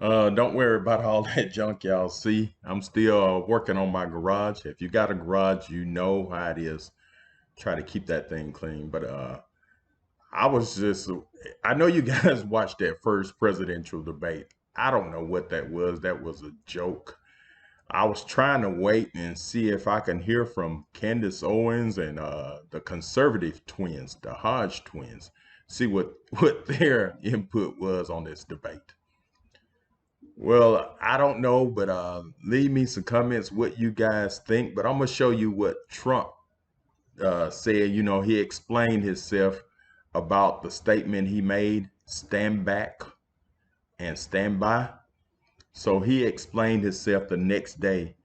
Don't worry about all that junk y'all see. I'm still working on my garage. If you got a garage, you know how it is. Try to keep that thing clean. But I was just, I know you guys watched that first presidential debate. I don't know what that was. That was a joke. I was trying to wait and see if I can hear from Candace Owens and the conservative twins, the Hodge twins, see what their input was on this debate. Well, I don't know, but leave me some comments what you guys think. But I'm gonna show you what Trump said. You know, he explained himself about the statement he made: stand back and stand by. So he explained himself the next day,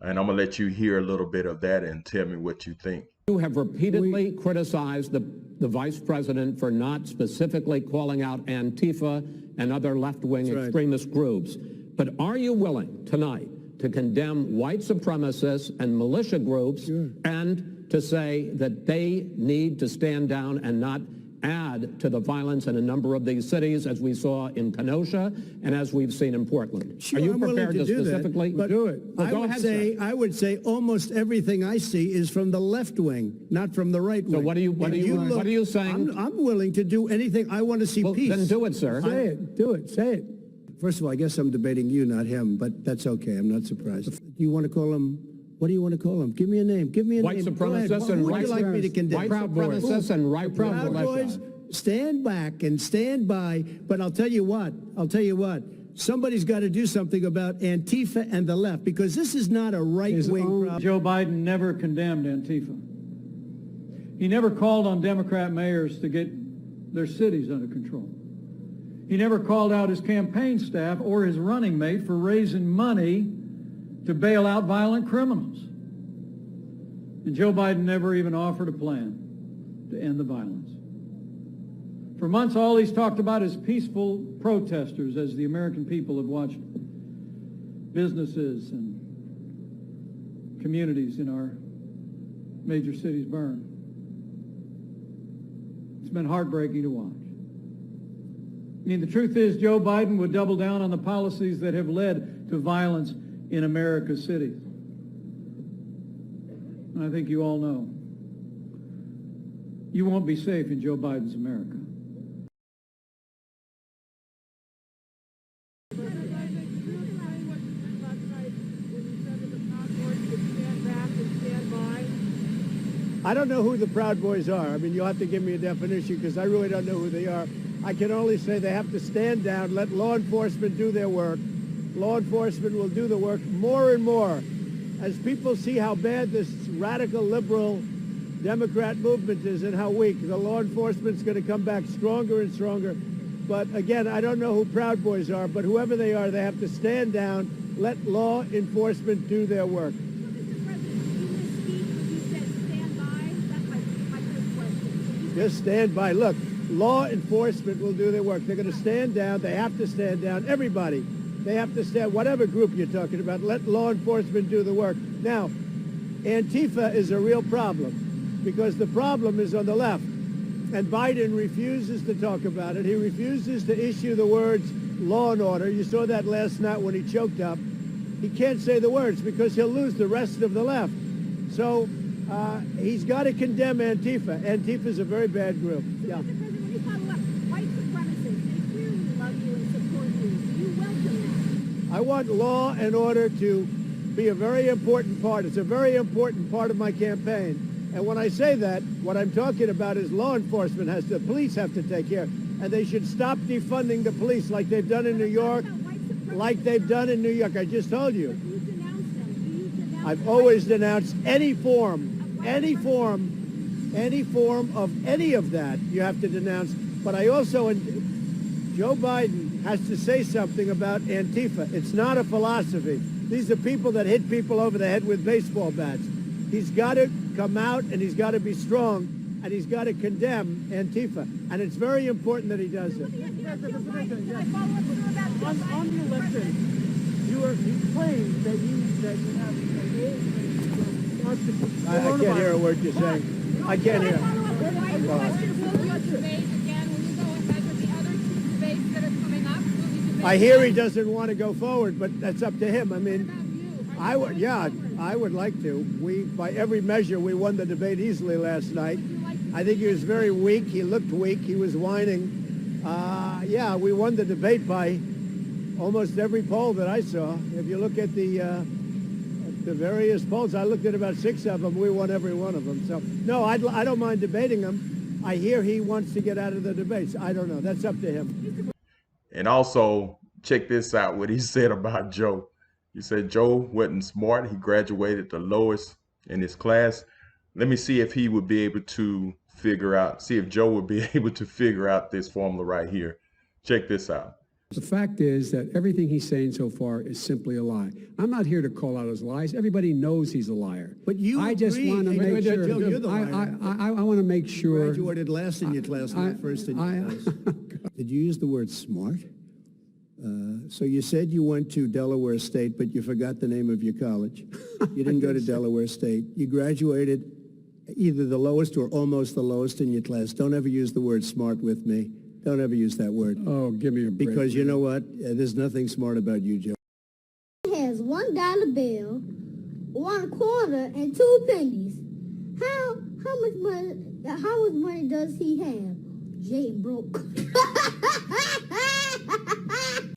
and I'm gonna let you hear a little bit of that and tell me what you think. You have repeatedly criticized the vice president for not specifically calling out Antifa and other left-wing extremist groups. But are you willing tonight to condemn white supremacists and militia groups and to say that they need to stand down and not add to the violence in a number of these cities, as we saw in Kenosha and as we've seen in Portland? Sure, are you I'm prepared to do specifically do it? Well, go ahead, sir. I would say almost everything I see is from the left wing, not from the right wing. So what are you saying? I'm willing to do anything. I want to see peace. Then do it, sir. Say it. Do it. Say it. First of all, I guess I'm debating you, not him, but that's okay. I'm not surprised. Do you want to call him? What do you want to call him? Give me a name. Give me a white name. Supremacists and white like me to condemn? White supremacists and right Proud Boys. Stand back and stand by. But I'll tell you what. Somebody's got to do something about Antifa and the left, because this is not a right-wing problem. Joe Biden never condemned Antifa. He never called on Democrat mayors to get their cities under control. He never called out his campaign staff or his running mate for raising money to bail out violent criminals. And Joe Biden never even offered a plan to end the violence. For months, all he's talked about is peaceful protesters, as the American people have watched businesses and communities in our major cities burn. It's been heartbreaking to watch. I mean, the truth is, Joe Biden would double down on the policies that have led to violence in America's cities. And I think you all know, you won't be safe in Joe Biden's America. I don't know who the Proud Boys are. I mean, you'll have to give me a definition, because I really don't know who they are. I can only say they have to stand down, let law enforcement do their work. Law enforcement will do the work more and more. As people see how bad this radical liberal Democrat movement is and how weak, the law enforcement's going to come back stronger and stronger. But again, I don't know who Proud Boys are, but whoever they are, they have to stand down, let law enforcement do their work. Just stand by. Look, law enforcement will do their work. They're going to stand down. They have to stand down. Everybody. They have to stand, whatever group you're talking about, let law enforcement do the work. Now, Antifa is a real problem, because the problem is on the left. And Biden refuses to talk about it. He refuses to issue the words law and order. You saw that last night when he choked up. He can't say the words because he'll lose the rest of the left. So he's got to condemn Antifa. Antifa is a very bad group. Yeah. When you talk about white supremacists, they clearly love you and support you. Do you welcome that? I want law and order to be a very important part. It's a very important part of my campaign. And when I say that, what I'm talking about is law enforcement the police have to take care. And they should stop defunding the police like they've done in New York, like they've done in New York. I just told you. Do you denounce them? Do you denounce I've always denounced any form of any of that you have to denounce. But I also, Joe Biden has to say something about Antifa. It's not a philosophy. These are people that hit people over the head with baseball bats. He's got to come out and he's got to be strong and he's got to condemn Antifa. And it's very important that he does it. On the election, you claim that you have I can't hear a word you're saying. I can't hear. Will you debate again? Will you go ahead with the other two debates that are coming up? Will you I hear he doesn't want to go forward, but that's up to him. I mean, I would like to. By every measure, we won the debate easily last night. I think he was very weak. He looked weak. He was whining. Yeah, we won the debate by almost every poll that I saw. If you look at the various polls, I looked at about 6 of them. We won every one of them. So, no, I don't mind debating him. I hear he wants to get out of the debates. I don't know. That's up to him. And also, check this out, what he said about Joe. He said Joe wasn't smart. He graduated the lowest in his class. Let me see if he would be able to see if Joe would be able to figure out this formula right here. Check this out. The fact is that everything he's saying so far is simply a lie. I'm not here to call out his lies. Everybody knows he's a liar. But you I just want to make sure. Joe, you're the liar. I want to make sure. You graduated last in your class, not first in your class. Did you use the word smart? So you said you went to Delaware State, but you forgot the name of your college. You didn't go to Delaware State. You graduated either the lowest or almost the lowest in your class. Don't ever use the word smart with me. Don't ever use that word. Oh, give me a break. Because you know what? There's nothing smart about you, Joe. He has $1 bill, 1 quarter, and 2 pennies. How much money does he have? Jay broke.